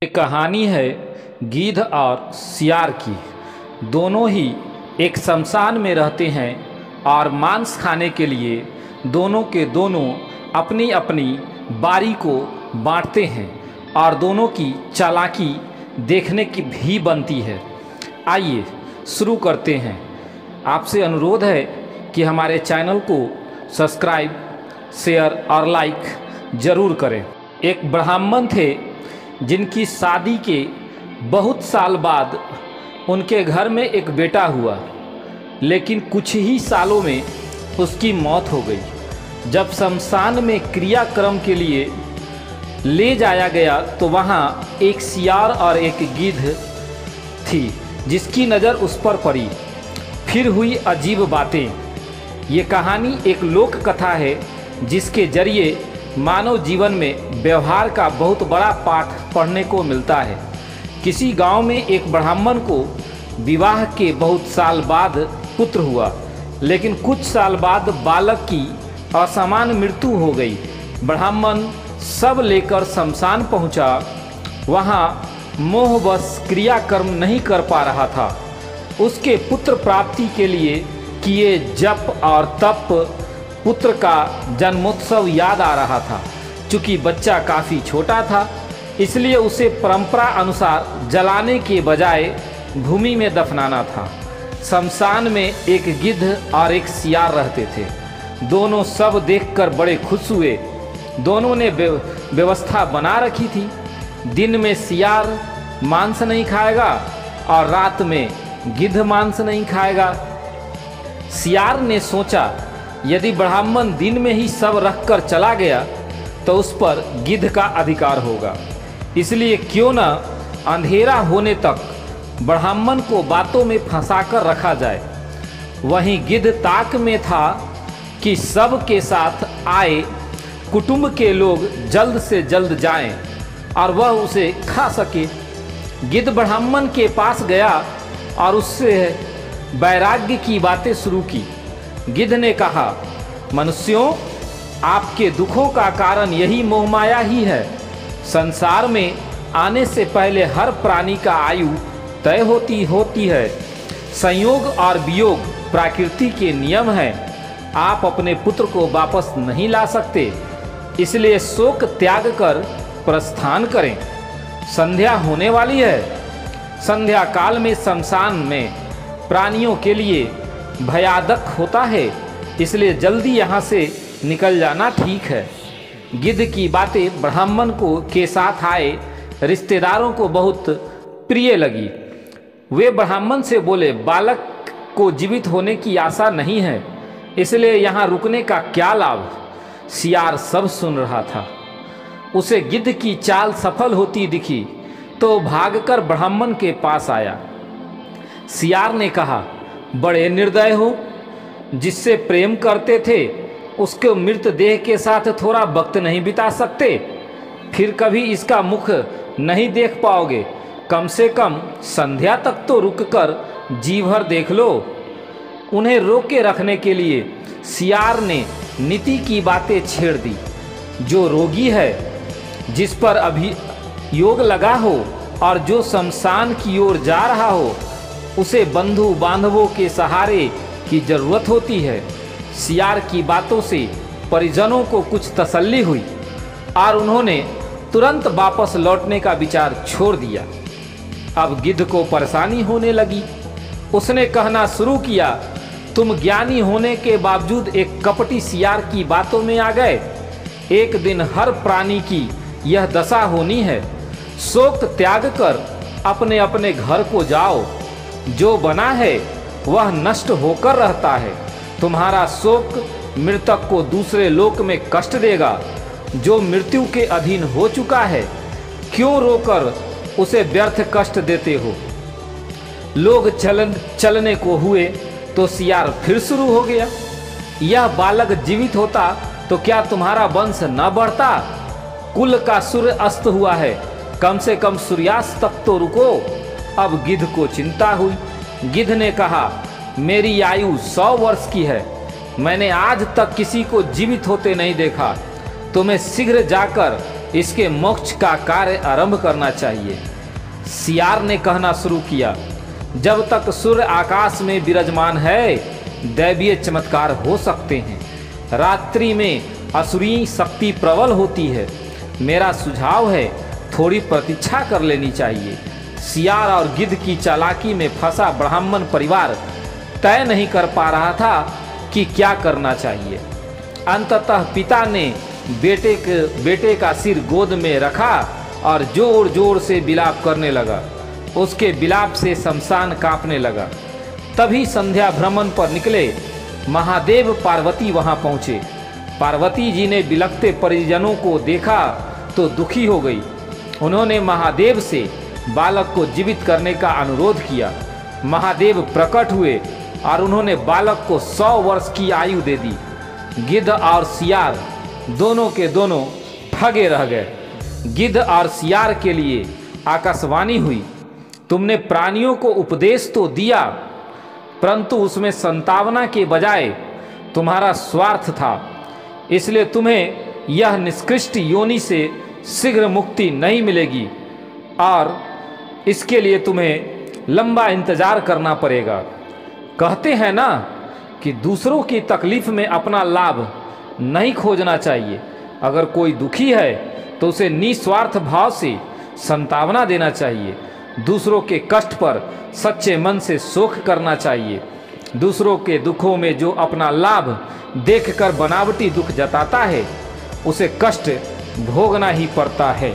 ये कहानी है गीध और सियार की। दोनों ही एक शमशान में रहते हैं और मांस खाने के लिए दोनों के दोनों अपनी अपनी बारी को बांटते हैं और दोनों की चालाकी देखने की भी बनती है। आइए शुरू करते हैं। आपसे अनुरोध है कि हमारे चैनल को सब्सक्राइब, शेयर और लाइक ज़रूर करें। एक ब्राह्मण थे जिनकी शादी के बहुत साल बाद उनके घर में एक बेटा हुआ, लेकिन कुछ ही सालों में उसकी मौत हो गई। जब शमशान में क्रियाक्रम के लिए ले जाया गया तो वहाँ एक सियार और एक गिद्ध थी जिसकी नज़र उस पर पड़ी। फिर हुई अजीब बातें। ये कहानी एक लोक कथा है जिसके जरिए मानव जीवन में व्यवहार का बहुत बड़ा पाठ पढ़ने को मिलता है। किसी गांव में एक ब्राह्मण को विवाह के बहुत साल बाद पुत्र हुआ, लेकिन कुछ साल बाद बालक की असामान्य मृत्यु हो गई। ब्राह्मण सब लेकर शमशान पहुंचा। वहां मोहवश क्रियाकर्म नहीं कर पा रहा था। उसके पुत्र प्राप्ति के लिए किए जप और तप पुत्र का जन्मोत्सव याद आ रहा था। चूँकि बच्चा काफ़ी छोटा था, इसलिए उसे परंपरा अनुसार जलाने के बजाय भूमि में दफनाना था। शमशान में एक गिद्ध और एक सियार रहते थे। दोनों सब देखकर बड़े खुश हुए। दोनों ने व्यवस्था बना रखी थी। दिन में सियार मांस नहीं खाएगा और रात में गिद्ध मांस नहीं खाएगा। सियार ने सोचा, यदि ब्राह्मण दिन में ही सब रखकर चला गया तो उस पर गिद्ध का अधिकार होगा, इसलिए क्यों न अंधेरा होने तक ब्राह्मण को बातों में फंसाकर रखा जाए। वहीं गिद्ध ताक में था कि सब के साथ आए कुटुंब के लोग जल्द से जल्द जाएं और वह उसे खा सके। गिद्ध ब्राह्मण के पास गया और उससे वैराग्य की बातें शुरू की। गिद्ध ने कहा, मनुष्यों, आपके दुखों का कारण यही मोहमाया ही है। संसार में आने से पहले हर प्राणी का आयु तय होती है। संयोग और वियोग प्रकृति के नियम हैं। आप अपने पुत्र को वापस नहीं ला सकते, इसलिए शोक त्याग कर प्रस्थान करें। संध्या होने वाली है। संध्या काल में शमशान में प्राणियों के लिए भयादक होता है, इसलिए जल्दी यहाँ से निकल जाना ठीक है। गिद्ध की बातें ब्राह्मण को के साथ आए रिश्तेदारों को बहुत प्रिय लगी। वे ब्राह्मण से बोले, बालक को जीवित होने की आशा नहीं है, इसलिए यहाँ रुकने का क्या लाभ। सियार सब सुन रहा था। उसे गिद्ध की चाल सफल होती दिखी तो भागकर ब्राह्मण के पास आया। सियार ने कहा, बड़े निर्दय हो। जिससे प्रेम करते थे उसके मृतदेह के साथ थोड़ा वक्त नहीं बिता सकते? फिर कभी इसका मुख नहीं देख पाओगे। कम से कम संध्या तक तो रुककर जी भर देख लो। उन्हें रोके रखने के लिए सियार ने नीति की बातें छेड़ दी। जो रोगी है, जिस पर अभी योग लगा हो और जो शमशान की ओर जा रहा हो, उसे बंधु बांधवों के सहारे की जरूरत होती है। सियार की बातों से परिजनों को कुछ तसल्ली हुई और उन्होंने तुरंत वापस लौटने का विचार छोड़ दिया। अब गिद्ध को परेशानी होने लगी। उसने कहना शुरू किया, तुम ज्ञानी होने के बावजूद एक कपटी सियार की बातों में आ गए। एक दिन हर प्राणी की यह दशा होनी है। शोक त्याग कर अपने अपने घर को जाओ। जो बना है वह नष्ट होकर रहता है। तुम्हारा शोक मृतक को दूसरे लोक में कष्ट देगा। जो मृत्यु के अधीन हो चुका है, क्यों रोकर उसे व्यर्थ कष्ट देते हो। लोग चलने को हुए तो सियार फिर शुरू हो गया। यह बालक जीवित होता तो क्या तुम्हारा वंश न बढ़ता? कुल का सूर्य अस्त हुआ है, कम से कम सूर्यास्त तक तो रुको। अब गिद्ध को चिंता हुई। गिद्ध ने कहा, मेरी आयु 100 वर्ष की है। मैंने आज तक किसी को जीवित होते नहीं देखा। तुम्हें शीघ्र जाकर इसके मोक्ष का कार्य आरंभ करना चाहिए। सियार ने कहना शुरू किया, जब तक सूर्य आकाश में विराजमान है दैवीय चमत्कार हो सकते हैं। रात्रि में असुरी शक्ति प्रबल होती है। मेरा सुझाव है थोड़ी प्रतीक्षा कर लेनी चाहिए। सियार और गिद्ध की चालाकी में फंसा ब्राह्मण परिवार तय नहीं कर पा रहा था कि क्या करना चाहिए। अंततः पिता ने बेटे का सिर गोद में रखा और जोर जोर से विलाप करने लगा। उसके विलाप से शमशान कांपने लगा। तभी संध्या भ्रमण पर निकले महादेव पार्वती वहां पहुंचे। पार्वती जी ने बिलखते परिजनों को देखा तो दुखी हो गई। उन्होंने महादेव से बालक को जीवित करने का अनुरोध किया। महादेव प्रकट हुए और उन्होंने बालक को 100 वर्ष की आयु दे दी। गिद्ध और सियार दोनों के दोनों ठगे रह गए। गिद्ध और सियार के लिए आकाशवाणी हुई, तुमने प्राणियों को उपदेश तो दिया, परंतु उसमें संतावना के बजाय तुम्हारा स्वार्थ था। इसलिए तुम्हें यह निकृष्ट योनि से शीघ्र मुक्ति नहीं मिलेगी और इसके लिए तुम्हें लंबा इंतजार करना पड़ेगा। कहते हैं ना कि दूसरों की तकलीफ में अपना लाभ नहीं खोजना चाहिए। अगर कोई दुखी है तो उसे निस्वार्थ भाव से संतावना देना चाहिए। दूसरों के कष्ट पर सच्चे मन से शोक करना चाहिए। दूसरों के दुखों में जो अपना लाभ देखकर बनावटी दुख जताता है उसे कष्ट भोगना ही पड़ता है।